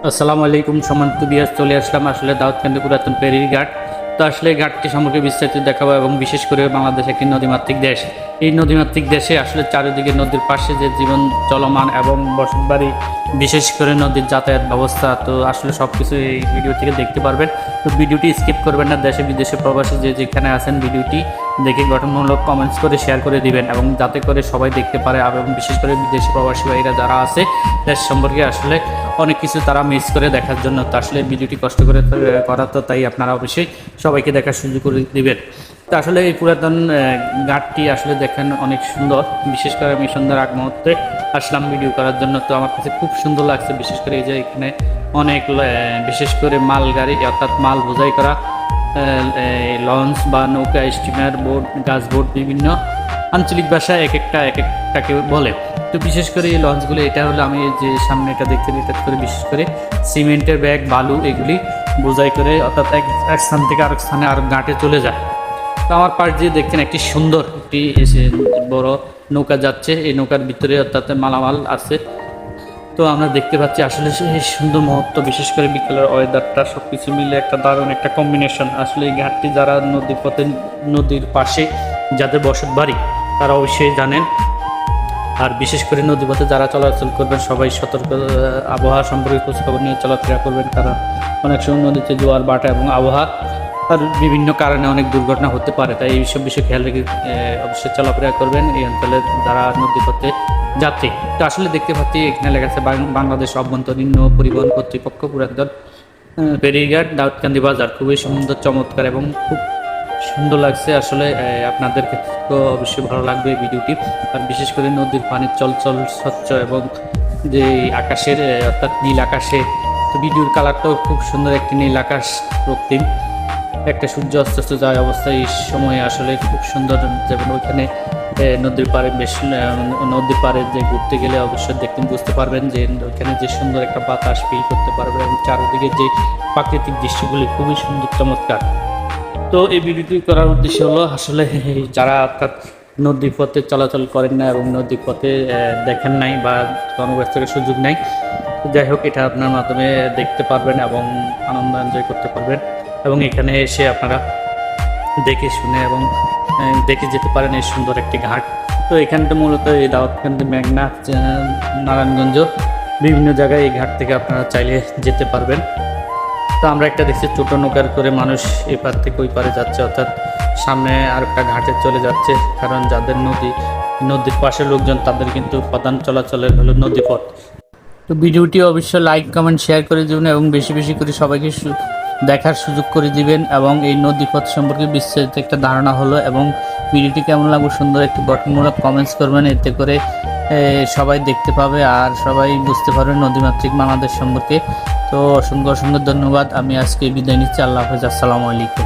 আসসালামু আলাইকুম। সম্মানিত বিয়াস, চলে আসলাম আসলে দাউদকান্দি পুরাতন ফেরির ঘাট। তো আসলে ঘাটটি সম্পর্কে বিস্তারিত দেখাবো এবং বিশেষ করে বাংলাদেশ একটি নদীমাতৃক দেশ। এই নদীমাতৃক দেশে আসলে চারিদিকে নদীর পাশে যে জীবন চলমান এবং বসতবাড়ি, বিশেষ করে নদীর যাতায়াত ব্যবস্থা, তো আসলে সব কিছু এই ভিডিও থেকে দেখতে পারবেন। তো ভিডিওটি স্কিপ করবেন না। দেশে বিদেশে প্রবাসী যে যেখানে আছেন ভিডিওটি দেখে গঠনমূলক কমেন্টস করে শেয়ার করে দিবেন এবং যাতে করে সবাই দেখতে পারে। এবং বিশেষ করে বিদেশি প্রবাসী ভাইরা যারা আছে দেশ সম্পর্কে আসলে অনেক কিছু তারা মিস করে দেখার জন্য, তো আসলে ভিডিওটি কষ্ট করে করা, তো তাই আপনারা অবশ্যই সবাইকে দেখার সুযোগ করে দিবেন। তো আসলে এই পুরাতন ঘাটটি আসলে দেখেন অনেক সুন্দর। বিশেষ করে আমি সন্ধ্যার আগ মুহূর্তে আসলাম ভিডিও করার জন্য, তো আমার কাছে খুব সুন্দর লাগছে। বিশেষ করে এই যে এখানে অনেক বিশেষ করে মাল গাড়ি অর্থাৎ মাল বোঝাই করা লঞ্চ বা নৌকা, স্টিমার, বোট, গাছ বোট, বিভিন্ন আঞ্চলিক ভাষায় এক একটাকে বলে। তো বিশেষ করে এই লঞ্চগুলো, এটা হলো আমি যে সামনে এটা দেখতে এটা করে বিশেষ করে সিমেন্টের ব্যাগ, বালু এগুলি বোঝাই করে অর্থাৎ এক স্থান থেকে আরেক স্থানে আর ঘাটে চলে যায়। তো আমার পাশ দিয়ে দেখছেন একটি সুন্দর একটি বড় নৌকা যাচ্ছে। এই নৌকার ভিতরে অর্থাৎ মালামাল আছে। তো আমরা দেখতে পাচ্ছি আসলে সেই সুন্দর মুহূর্ত, বিশেষ করে বিকেলের ওয়েদারটা সব কিছু মিলে একটা দারুণ একটা কম্বিনেশন। আসলে এই ঘাটটি যারা নদীর পথে, নদীর পাশে যাদের বসত বাড়ি তারা অবশ্যই জানেন। আর বিশেষ করে নদীপথে যারা চলাচল করবেন সবাই সতর্ক, আবহাওয়া সম্পর্কে খোঁজখবর নিয়ে চলাফেরা করবেন, কারণ অনেক সময় নদীতে জোয়ার বাটা এবং আবহাওয়া আর বিভিন্ন কারণে অনেক দুর্ঘটনা হতে পারে। তাই এইসব বিষয়ে খেয়াল রেখে অবশ্যই চলাফেরা করবেন এই অঞ্চলে যারা নদীপথে যাত্রী। তো আসলে দেখতে পাচ্ছি এখানে লেখা আছে বাংলাদেশ অভ্যন্তরীণ নৌ পরিবহন কর্তৃপক্ষ, পুরাতন ফেরিঘাট, দাউদকান্দি বাজার। খুবই সুন্দর, চমৎকার এবং খুব সুন্দর লাগছে। আসলে আপনাদেরকে তো অবশ্যই ভালো লাগবে এই ভিডিওটি। আর বিশেষ করে নদীর পানির চলচল স্বচ্ছ এবং যে আকাশের অর্থাৎ নীল আকাশে, তো ভিডিওর কালারটাও খুব সুন্দর, একটি নীল আকাশ রক্তিম, একটা সূর্য অস্ত যায় অবস্থায় এই সময়ে আসলে খুব সুন্দর। যেমন ওইখানে নদীর পাড়ে বেশ নদীর পাড়ে যে ঘুরতে গেলে অবশ্যই দেখতে বুঝতে পারবেন যে ওইখানে যে সুন্দর একটা বাতাস ফিল করতে পারবেন এবং চারিদিকে যে প্রাকৃতিক দৃশ্যগুলি খুবই সুন্দর, চমৎকার। তো এই ভিডিওটি করার উদ্দেশ্য হলো আসলে যারা অর্থাৎ নদী পথে চলাচল করেন না এবং নদী পথে দেখেন নাই বা কর্মব্যস্ততার সুযোগ নাই, যাই হোক এটা আপনার মাধ্যমে দেখতে পারবেন এবং আনন্দ এনজয় করতে পারবেন এবং এখানে এসে আপনারা দেখে শুনে এবং দেখে যেতে পারেন এই সুন্দর একটি ঘাট। তো এখানটা মূলত এই দাউদকান্দি, মেঘনা, নারায়ণগঞ্জ বিভিন্ন জায়গায় এই ঘাট থেকে আপনারা চাইলে যেতে পারবেন। তো আমরা একটা দেখছি ছোটো নৌকার করে মানুষ এই পার থেকে ওই পারে যাচ্ছে, অর্থাৎ সামনে আর একটা ঘাটে চলে যাচ্ছে। কারণ যাদের নদীর পাশে লোকজন তাদের কিন্তু প্রধান চলাচলের হলো নদীপথ। তো ভিডিওটি অবশ্যই লাইক, কমেন্ট, শেয়ার করে দেবেন এবং বেশি বেশি করে সবাইকে দেখার সুযোগ করে দিবেন। এবং এই নদীপথ সম্পর্কে বিস্তারিত একটা ধারণা হলো এবং ভিডিওটি কেমন লাগবে সুন্দর একটি গঠনমূলক কমেন্টস করবেন, এতে করে সবাই দেখতে পাবে আর সবাই বুঝতে পারবে নদীমাতৃক বাংলাদেশ সম্পর্কে। তো অসংখ্য অসংখ্য ধন্যবাদ। আমি আজকে বিদায় নিচ্ছি। আল্লাহ হাফেজ। আসসালামু আলাইকুম।